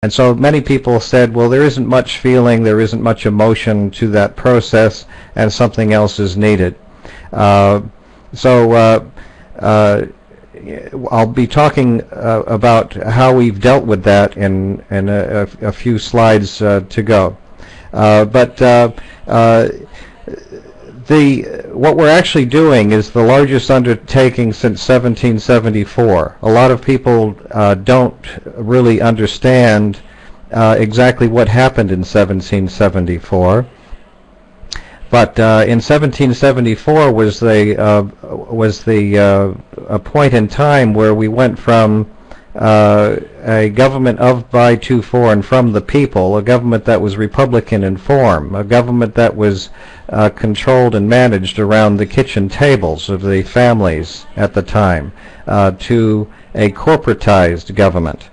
And so many people said, well, there isn't much feeling, there isn't much emotion to that process, and something else is needed. I'll be talking about how we've dealt with that in a few slides to go. What we're actually doing is the largest undertaking since 1774. A lot of people don't really understand exactly what happened in 1774. But in 1774 was a point in time where we went from a government of, by, to, for, and from the people, a government that was Republican in form, a government that was controlled and managed around the kitchen tables of the families at the time, to a corporatized government.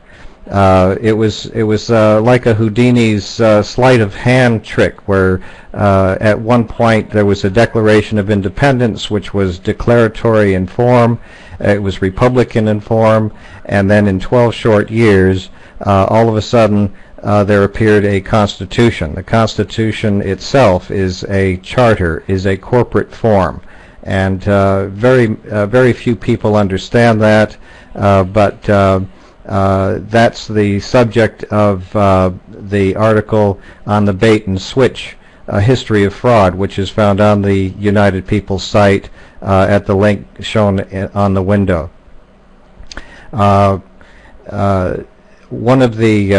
It was like a Houdini's sleight of hand trick, where at one point there was a Declaration of Independence, which was declaratory in form. It was Republican in form, and then in 12 short years, all of a sudden, there appeared a Constitution. The Constitution itself is a charter, is a corporate form, and very few people understand that. That's the subject of the article on the bait and switch history of fraud, which is found on the United People's site at the link shown on the window. One of the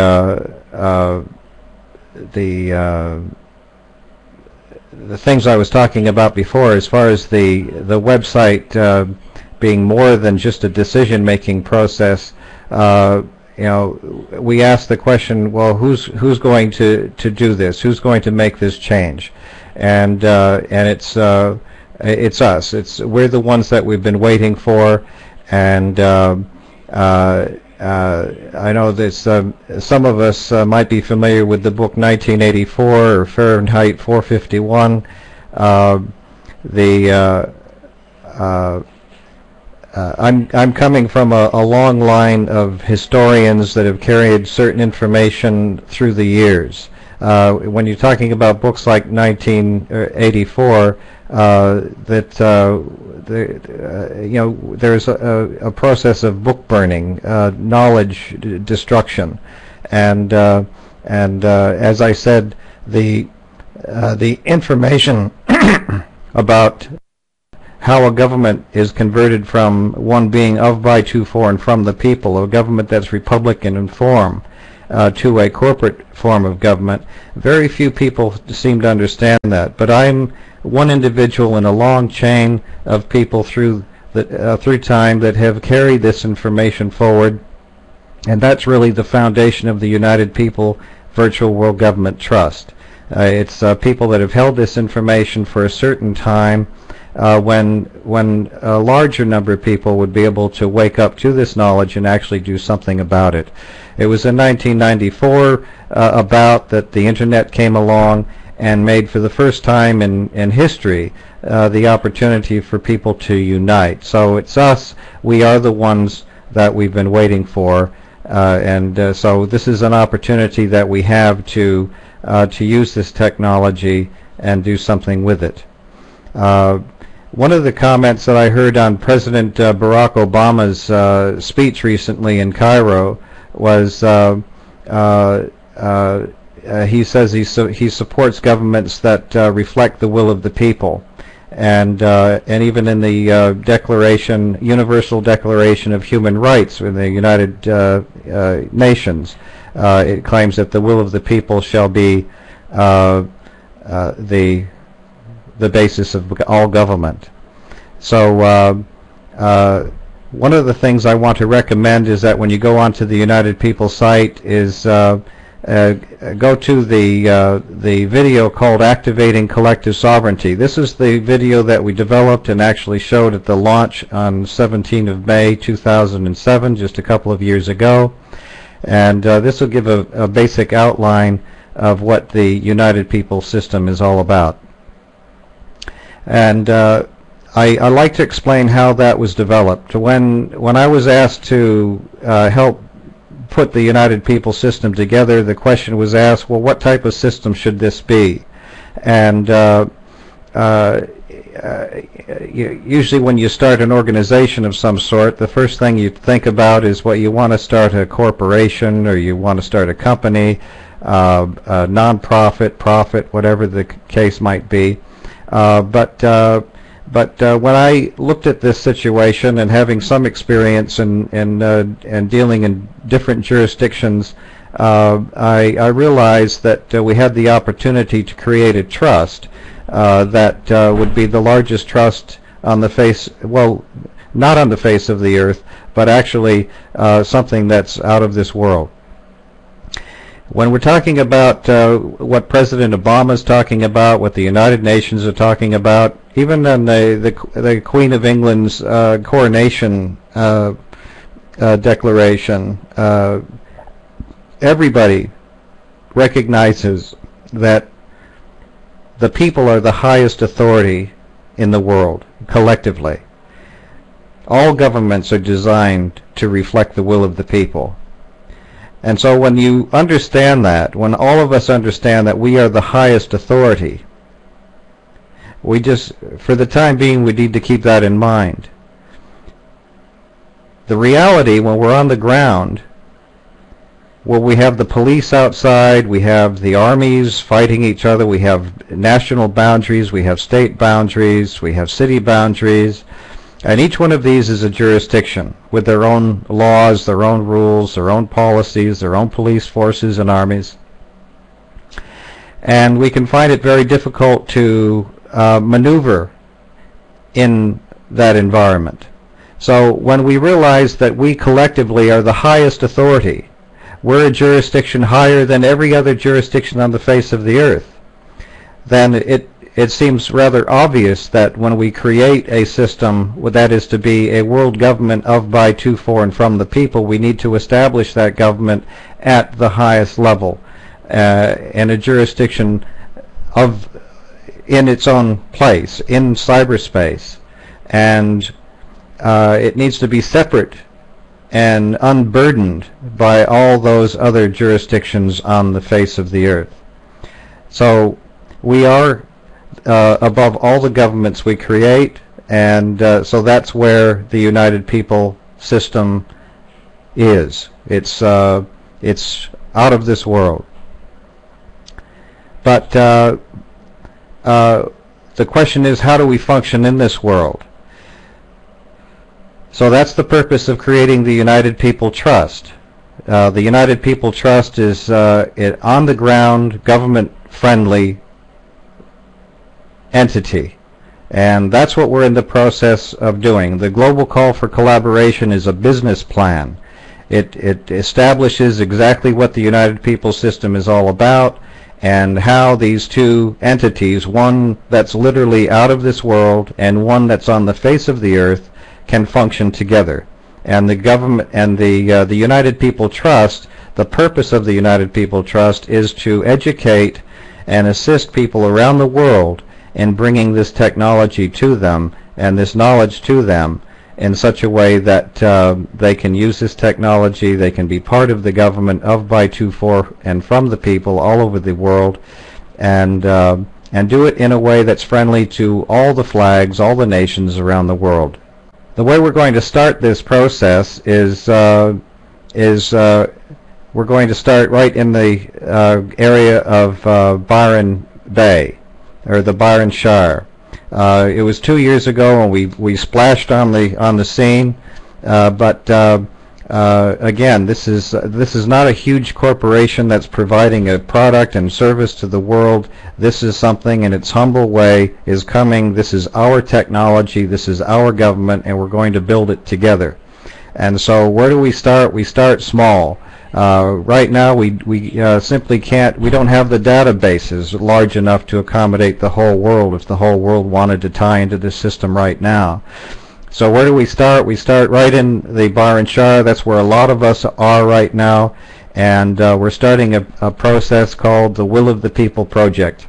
things I was talking about before, as far as the website being more than just a decision-making process, we ask the question, well, who's going to do this? Who's going to make this change? And it's us. We're the ones that we've been waiting for, and I know that some of us might be familiar with the book 1984 or Fahrenheit 451. I'm coming from a long line of historians that have carried certain information through the years. When you're talking about books like 1984, there's a process of book burning, knowledge destruction, and as I said, the information about how a government is converted from one being of, by, to, for, and from the people, a government that's Republican in form, to a corporate form of government. Very few people seem to understand that, but I'm one individual in a long chain of people through time that have carried this information forward, and that's really the foundation of the United People Virtual World Government Trust. It's people that have held this information for a certain time, when a larger number of people would be able to wake up to this knowledge and actually do something about it. It was in 1994 about that the Internet came along and made for the first time in history the opportunity for people to unite. So it's us. We are the ones that we've been waiting for, so this is an opportunity that we have to use this technology and do something with it. One of the comments that I heard on President Barack Obama's speech recently in Cairo was he says he supports governments that reflect the will of the people, and even in the Universal Declaration of Human Rights in the United Nations, it claims that the will of the people shall be the basis of all government. So one of the things I want to recommend is that when you go onto the United People site is go to the video called Activating Collective Sovereignty. This is the video that we developed and actually showed at the launch on 17th of May 2007, just a couple of years ago. And this will give a basic outline of what the United People system is all about. And I like to explain how that was developed. When I was asked to help put the United People system together, the question was asked, well, what type of system should this be? And usually when you start an organization of some sort, the first thing you think about is what you want to start a corporation, or you want to start a company, a non-profit, profit, whatever the case might be. But when I looked at this situation, and having some experience in dealing in different jurisdictions, I realized that we had the opportunity to create a trust that would be the largest trust on the face, well, not on the face of the earth, but actually something that's out of this world. When we're talking about what President Obama is talking about, what the United Nations are talking about, even in the Queen of England's coronation declaration, everybody recognizes that the people are the highest authority in the world, collectively. All governments are designed to reflect the will of the people. And so when you understand that, when all of us understand that we are the highest authority, we just, for the time being, we need to keep that in mind. The reality, when we're on the ground, well, we have the police outside, we have the armies fighting each other, we have national boundaries, we have state boundaries, we have city boundaries, and each one of these is a jurisdiction with their own laws, their own rules, their own policies, their own police forces and armies. And we can find it very difficult to maneuver in that environment. So when we realize that we collectively are the highest authority, we're a jurisdiction higher than every other jurisdiction on the face of the earth, then it seems rather obvious that when we create a system that is to be a world government of, by, to, for, and from the people, we need to establish that government at the highest level in a jurisdiction in its own place, in cyberspace. And it needs to be separate and unburdened by all those other jurisdictions on the face of the earth. So we are above all the governments we create, and so that's where the United People system is. It's out of this world. But the question is, how do we function in this world? So that's the purpose of creating the United People Trust. The United People Trust is an on-the-ground, government-friendly entity. And that's what we're in the process of doing. The Global Call for Collaboration is a business plan. It establishes exactly what the United People system is all about, and how these two entities, one that's literally out of this world and one that's on the face of the earth, can function together. And the government and the United People Trust, the purpose of the United People Trust is to educate and assist people around the world in bringing this technology to them and this knowledge to them in such a way that they can use this technology, they can be part of the government of, by, to, for, and from the people all over the world, and do it in a way that's friendly to all the flags, all the nations around the world. The way we're going to start this process is we're going to start right in the area of Byron Bay, or the Byron Shire. It was 2 years ago, and we splashed on the scene. But again, this is not a huge corporation that's providing a product and service to the world. This is something, in its humble way, is coming. This is our technology. This is our government, and we're going to build it together. And so, where do we start? We start small. Right now, we simply can't. We don't have the databases large enough to accommodate the whole world. If the whole world wanted to tie into this system right now. So where do we start? We start right in the Byron Shire. That's where a lot of us are right now, and we're starting a process called the Will of the People Project.